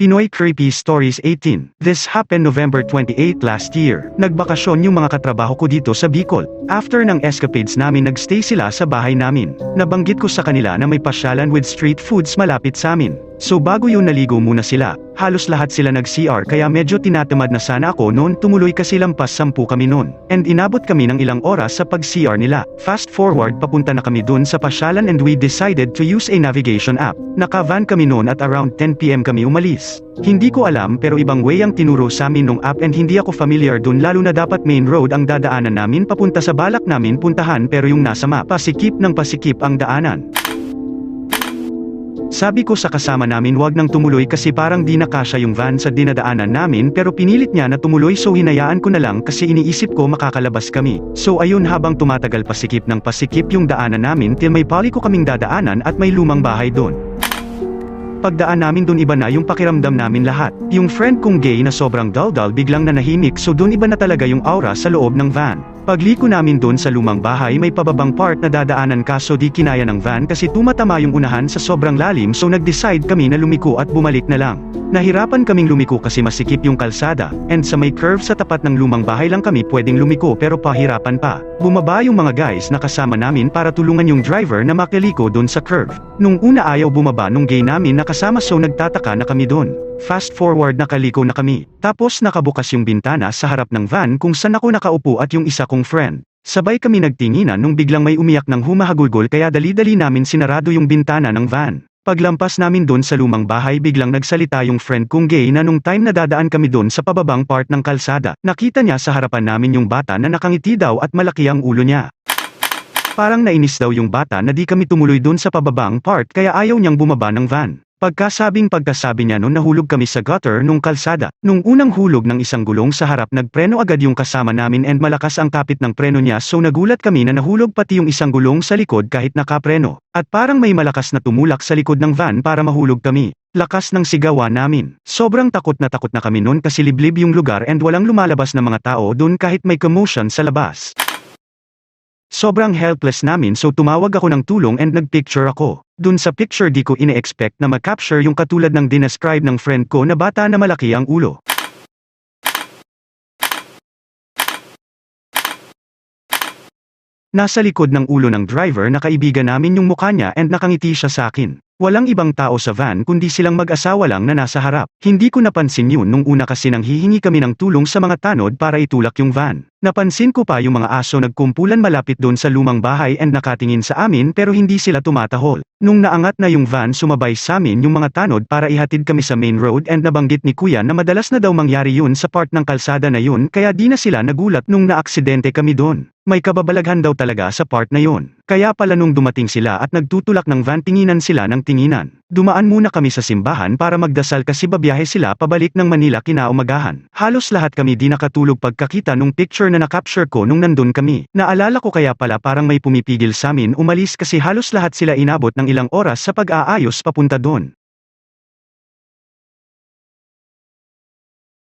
Pinoy Creepy Stories 18. This happened November 28 last year. Nagbakasyon yung mga katrabaho ko dito sa Bicol. After ng escapades namin nagstay sila sa bahay namin. Nabanggit ko sa kanila na may pasyalan with street foods malapit sa amin. So bago yun naligo muna sila. Halos lahat sila nag-CR kaya medyo tinatamad na sana ako noon, tumuloy kasi lampas 10 kami noon. And inabot kami ng ilang oras sa pag-CR nila. Fast forward papunta na kami dun sa pasyalan and we decided to use a navigation app. Naka-van kami noon at around 10 PM kami umalis. Hindi ko alam pero ibang way ang tinuro sa amin nung app and hindi ako familiar dun, lalo na dapat main road ang dadaanan namin papunta sa balak namin puntahan, pero yung nasa map pasikip ng pasikip ang daanan. Sabi ko sa kasama namin wag nang tumuloy kasi parang di nakasya yung van sa dinadaanan namin, pero pinilit niya na tumuloy so hinayaan ko na lang kasi iniisip ko makakalabas kami. So ayun, habang tumatagal pasikip ng pasikip yung daanan namin till may paliko kaming dadaanan at may lumang bahay doon. Pagdaan namin dun iba na yung pakiramdam namin lahat. Yung friend kong gay na sobrang daldal biglang nanahimik, so dun iba na talaga yung aura sa loob ng van. Pagliko namin dun sa lumang bahay may pababang part na dadaanan kaso di kinaya ng van kasi tumatama yung unahan sa sobrang lalim, so nag-decide kami na lumiko at bumalik na lang. Nahirapan kaming lumiko kasi masikip yung kalsada, and sa may curve sa tapat ng lumang bahay lang kami pwedeng lumiko pero pahirapan pa. Bumaba yung mga guys na kasama namin para tulungan yung driver na makaliko dun sa curve. Nung una ayaw bumaba nung gay namin na kasama, so nagtataka na kami dun. Fast forward nakaliko na kami. Tapos nakabukas yung bintana sa harap ng van kung saan ako nakaupo at yung isa kong friend. Sabay kami nagtinginan nung biglang may umiyak ng humahagulgol kaya dali-dali namin sinarado yung bintana ng van. Paglampas namin doon sa lumang bahay biglang nagsalita yung friend kong gay na nung time na dadaan kami doon sa pababang part ng kalsada, nakita niya sa harapan namin yung bata na nakangiti daw at malaki ang ulo niya. Parang nainis daw yung bata na di kami tumuloy doon sa pababang part kaya ayaw niyang bumaba ng van. Pagkasabi niya noon nahulog kami sa gutter nung kalsada. Nung unang hulog ng isang gulong sa harap nagpreno agad yung kasama namin and malakas ang kapit ng preno niya, so nagulat kami na nahulog pati yung isang gulong sa likod kahit nakapreno. At parang may malakas na tumulak sa likod ng van para mahulog kami. Lakas ng sigawan namin. Sobrang takot na kami noon kasi liblib yung lugar and walang lumalabas na mga tao doon kahit may commotion sa labas. Sobrang helpless namin, so tumawag ako ng tulong and nagpicture ako. Dun sa picture di ko ine-expect na ma-capture yung katulad ng dinescribe ng friend ko na bata na malaki ang ulo. Nasa likod ng ulo ng driver na kaibigan namin yung mukha niya and nakangiti siya sa akin. Walang ibang tao sa van kundi silang mag-asawa lang na nasa harap. Hindi ko napansin yun nung una kasi nang hihingi kami ng tulong sa mga tanod para itulak yung van. Napansin ko pa yung mga aso nagkumpulan malapit doon sa lumang bahay and nakatingin sa amin pero hindi sila tumatahol. Nung naangat na yung van sumabay sa amin yung mga tanod para ihatid kami sa main road, and nabanggit ni kuya na madalas na daw mangyari yun sa part ng kalsada na yun kaya di na sila nagulat nung naaksidente kami doon. May kababalaghan daw talaga sa part na yun. Kaya pala nung dumating sila at nagtutulak ng van tinginan sila ng tinginan. Dumaan muna kami sa simbahan para magdasal kasi babiyahe sila pabalik ng Manila kinaumagahan. Halos lahat kami di nakatulog pagkakita nung picture na nakapture ko nung nandun kami. Naalala ko kaya pala parang may pumipigil sa amin umalis kasi halos lahat sila inabot ng ilang oras sa pag-aayos papunta doon.